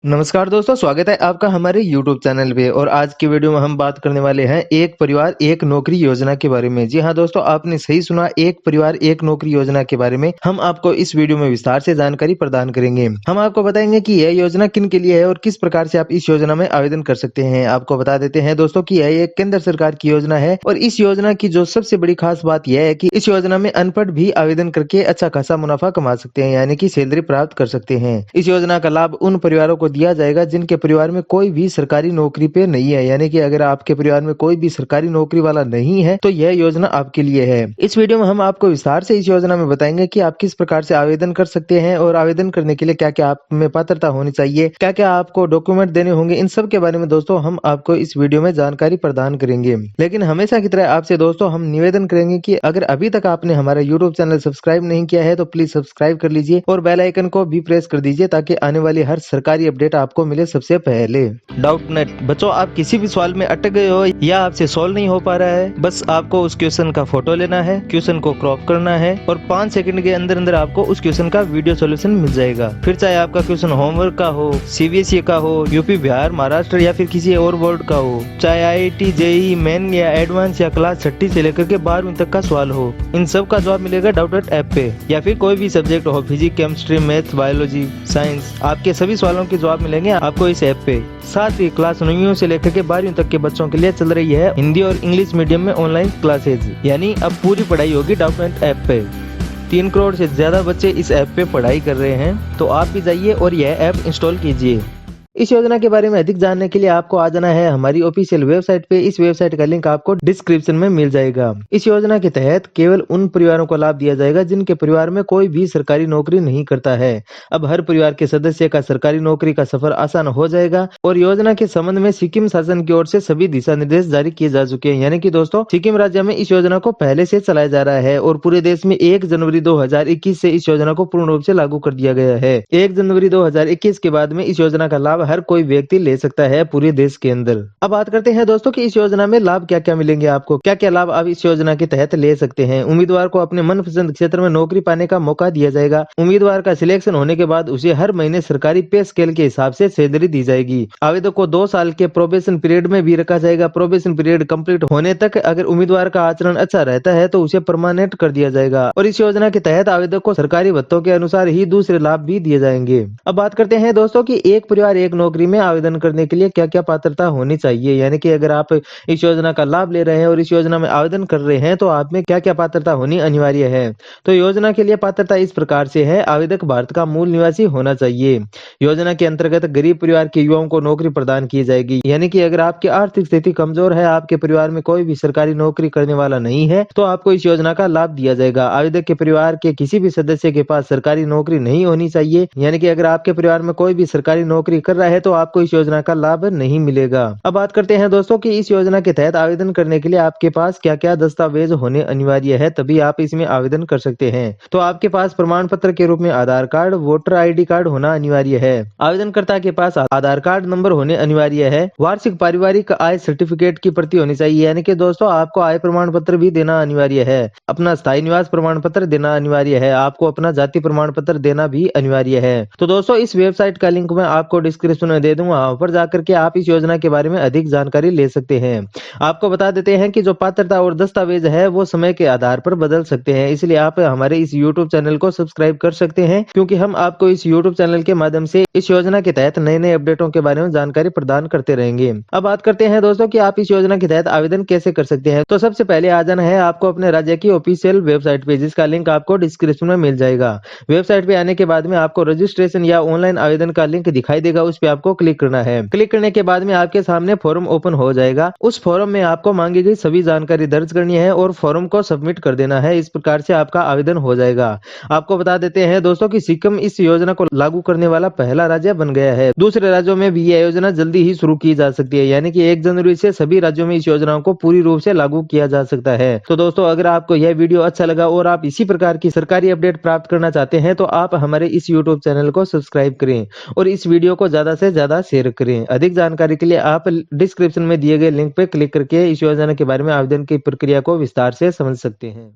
नमस्कार दोस्तों, स्वागत है आपका हमारे YouTube चैनल पे। और आज की वीडियो में हम बात करने वाले हैं एक परिवार एक नौकरी योजना के बारे में। जी हाँ दोस्तों, आपने सही सुना, एक परिवार एक नौकरी योजना के बारे में हम आपको इस वीडियो में विस्तार से जानकारी प्रदान करेंगे। हम आपको बताएंगे कि यह योजना किन के लिए है और किस प्रकार से आप इस योजना में आवेदन कर सकते हैं। आपको बता देते हैं दोस्तों कि यह एक केंद्र सरकार की योजना है और इस योजना की जो सबसे बड़ी खास बात यह है कि इस योजना में अनपढ़ भी आवेदन करके अच्छा खासा मुनाफा कमा सकते हैं, यानी कि सैलरी प्राप्त कर सकते हैं। इस योजना का लाभ उन परिवारों को दिया जाएगा जिनके परिवार में कोई भी सरकारी नौकरी पे नहीं है, यानी कि अगर आपके परिवार में कोई भी सरकारी नौकरी वाला नहीं है तो यह योजना आपके लिए है। इस वीडियो में हम आपको विस्तार से इस योजना में बताएंगे कि आप किस प्रकार से आवेदन कर सकते हैं और आवेदन करने के लिए क्या क्या आप में पात्रता होनी चाहिए, क्या क्या आपको डॉक्यूमेंट देने होंगे, इन सब के बारे में दोस्तों हम आपको इस वीडियो में जानकारी प्रदान करेंगे। लेकिन हमेशा की तरह आपसे दोस्तों हम निवेदन करेंगे कि अगर अभी तक आपने हमारा यूट्यूब चैनल सब्सक्राइब नहीं किया है तो प्लीज सब्सक्राइब कर लीजिए और बेल आइकन को भी प्रेस कर दीजिए ताकि आने वाली हर सरकारी अपडेट आपको मिले सबसे पहले। डाउट नेट बच्चों, आप किसी भी सवाल में अटक गए हो या आपसे सॉल्व नहीं हो पा रहा है, बस आपको उस क्वेश्चन का फोटो लेना है, क्वेश्चन को क्रॉप करना है और 5 सेकंड के अंदर अंदर आपको उस क्वेश्चन का वीडियो सॉल्यूशन मिल जाएगा। फिर चाहे आपका क्वेश्चन होमवर्क का हो, सीबीएसई का हो, यूपी, बिहार, महाराष्ट्र या फिर किसी और बोर्ड का हो, चाहे आईआईटी, जेईई मेन या एडवांस या क्लास 6 से लेकर के 12वीं तक का सवाल हो, इन सब का जवाब मिलेगा डाउट नेट ऐप पे। या फिर कोई भी सब्जेक्ट हो, physics, chemistry, math, biology, science, आपके सभी सवालों के जवाब मिलेंगे आपको इस ऐप पे। साथ ही क्लास 9वीं से लेकर के 12वीं तक के बच्चों के लिए चल रही है हिंदी और इंग्लिश मीडियम में ऑनलाइन क्लासेज, यानी अब पूरी पढ़ाई होगी डाउट नेट ऐप पे। 3 करोड़ से ज्यादा बच्चे इस ऐप पे पढ़ाई कर रहे हैं, तो आप भी जाइए और यह ऐप इंस्टॉल कीजिए। इस योजना के बारे में अधिक जानने के लिए आपको आ जाना है हमारी ऑफिशियल वेबसाइट पे। इस वेबसाइट का लिंक आपको डिस्क्रिप्शन में मिल जाएगा। इस योजना के तहत केवल उन परिवारों को लाभ दिया जाएगा जिनके परिवार में कोई भी सरकारी नौकरी नहीं करता है। अब हर परिवार के सदस्य का सरकारी नौकरी का सफर आसान हो जाएगा और योजना के संबंध में सिक्किम शासन की ओर से सभी दिशा निर्देश जारी किए जा चुके हैं। यानी कि दोस्तों सिक्किम राज्य में इस योजना को पहले से चलाया जा रहा है और पूरे देश में 1 जनवरी 2021 से इस योजना को पूर्ण रूप से लागू कर दिया गया है। 1 जनवरी 2021 के बाद में इस योजना का लाभ हर कोई व्यक्ति ले सकता है पूरे देश के अंदर। अब बात करते हैं दोस्तों कि इस योजना में लाभ क्या क्या मिलेंगे, आपको क्या क्या लाभ आप इस योजना के तहत ले सकते हैं। उम्मीदवार को अपने मनपसंद क्षेत्र में नौकरी पाने का मौका दिया जाएगा। उम्मीदवार का सिलेक्शन होने के बाद उसे हर महीने सरकारी पे स्केल के हिसाब से सैलरी दी जाएगी। आवेदक को 2 साल के प्रोबेशन पीरियड में भी रखा जाएगा। प्रोबेशन पीरियड कंप्लीट होने तक अगर उम्मीदवार का आचरण अच्छा रहता है तो उसे परमानेंट कर दिया जाएगा और इस योजना के तहत आवेदक को सरकारी भत्तों के अनुसार ही दूसरे लाभ भी दिए जाएंगे। अब बात करते हैं दोस्तों कि एक परिवार एक नौकरी में आवेदन करने के लिए क्या क्या पात्रता होनी चाहिए, यानी कि अगर आप इस योजना का लाभ ले रहे हैं और इस योजना में आवेदन कर रहे हैं तो आप में क्या क्या पात्रता होनी अनिवार्य है। तो योजना के लिए पात्रता इस प्रकार से है। आवेदक भारत का मूल निवासी होना चाहिए। योजना के अंतर्गत गरीब परिवार के युवाओं को नौकरी प्रदान की जाएगी, यानी कि अगर आपकी आर्थिक स्थिति कमजोर है, आपके परिवार में कोई भी सरकारी नौकरी करने वाला नहीं है, तो आपको इस योजना का लाभ दिया जाएगा। आवेदक के परिवार के किसी भी सदस्य के पास सरकारी नौकरी नहीं होनी चाहिए, यानी कि अगर आपके परिवार में कोई भी सरकारी नौकरी कर रहा है तो आपको इस योजना का लाभ नहीं मिलेगा। अब बात करते हैं दोस्तों कि इस योजना के तहत आवेदन करने के लिए आपके पास क्या क्या दस्तावेज होने अनिवार्य है, तभी आप इसमें आवेदन कर सकते हैं। तो आपके पास प्रमाण पत्र के रूप में आधार कार्ड, वोटर आईडी कार्ड होना अनिवार्य है। आवेदनकर्ता के पास आधार कार्ड नंबर होने अनिवार्य है। वार्षिक पारिवारिक आय सर्टिफिकेट की प्रति होनी चाहिए, यानी कि दोस्तों आपको आय प्रमाण पत्र भी देना अनिवार्य है। अपना स्थायी निवास प्रमाण पत्र देना अनिवार्य है। आपको अपना जाति प्रमाण पत्र देना भी अनिवार्य है। तो दोस्तों इस वेबसाइट का लिंक मैं आपको डिस्क्रिप्शन में दे दूंगा, वहां पर जाकर के आप इस योजना के बारे में अधिक जानकारी ले सकते हैं। आपको बता देते हैं कि जो पात्रता और दस्तावेज है वो समय के आधार पर बदल सकते हैं, इसलिए आप हमारे इस YouTube चैनल को सब्सक्राइब कर सकते हैं, क्योंकि हम आपको इस YouTube चैनल के माध्यम से इस योजना के तहत नए नए अपडेटों के बारे में जानकारी प्रदान करते रहेंगे। अब बात करते हैं दोस्तों कि आप इस योजना के तहत आवेदन कैसे कर सकते हैं। तो सबसे पहले आ जाना है आपको अपने राज्य की ऑफिशियल वेबसाइट पे, जिसका लिंक आपको डिस्क्रिप्शन में मिल जाएगा। वेबसाइट पे आने के बाद में आपको रजिस्ट्रेशन या ऑनलाइन आवेदन का लिंक दिखाई देगा, उस पर आपको क्लिक करना है। क्लिक करने के बाद में आपके सामने फॉर्म ओपन हो जाएगा। उस फॉर्म में आपको मांगी गई सभी जानकारी दर्ज करनी है और फॉर्म को सबमिट कर देना है। इस प्रकार से आपका आवेदन हो जाएगा। आपको बता देते हैं दोस्तों कि सिक्किम इस योजना को लागू करने वाला पहला राज्य बन गया है। दूसरे राज्यों में भी यह योजना जल्दी ही शुरू की जा सकती है, यानी कि 1 जनवरी से सभी राज्यों में इस योजना को पूरी रूप से लागू किया जा सकता है। तो दोस्तों अगर आपको यह वीडियो अच्छा लगा और आप इसी प्रकार की सरकारी अपडेट प्राप्त करना चाहते हैं तो आप हमारे इस यूट्यूब चैनल को सब्सक्राइब करें और इस वीडियो को ज्यादा से ज्यादा शेयर करें। अधिक जानकारी के लिए आप डिस्क्रिप्शन में दिए गए लिंक पे क्लिक करके इस योजना के बारे में आवेदन की प्रक्रिया को विस्तार से समझ सकते हैं।